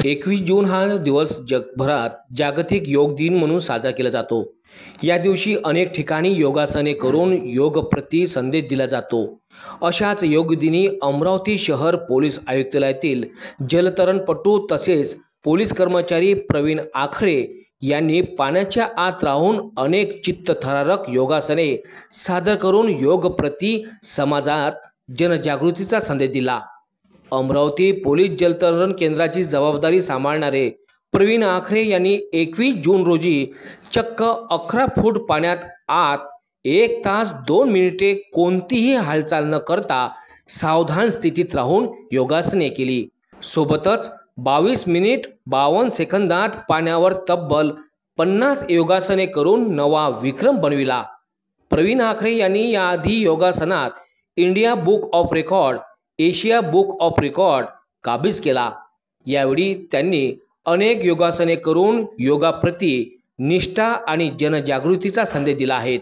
21 जून हा दिवस जगभरात जागतिक योग दिन म्हणून साजरा केला जातो। या दिवशी अनेक ठिकाणी योगासने करून योग प्रति संदेश दिला जातो। अशाच योग दिनी अमरावती शहर पोलीस आयुक्तालयातील जलतरणपटू तसेच पोलीस कर्मचारी प्रवीण आखरे यांनी पाण्याच्या आत राहून अनेक चित्तथरारक योगासने सादर करून योग प्रति समाजात जनजागृतीचा संदेश दिला। अमरावती पोलीस जलतरण केंद्राची जबाबदारी सांभाळणारे प्रवीण आखरे यांनी 21 जून रोजी चक्क 11 फूट पाण्यात आत 1 तास 2 मिनिटे कोणतीही हालचाल न करता सावधान स्थितीत राहून योगासने केली। सोबतच 22 मिनिट 52 सेकंदात पाण्यावर तब्बल 50 योगासने करून नवा विक्रम बनविला। प्रवीण आखरे यांनी याआधी योगासनात India book of record, Asia book of record काबीज केला। यावेळी त्यांनी अनेक योगासने करून योगाप्रती निष्ठा आणि जनजागृतीचा संदेश दिला आहे।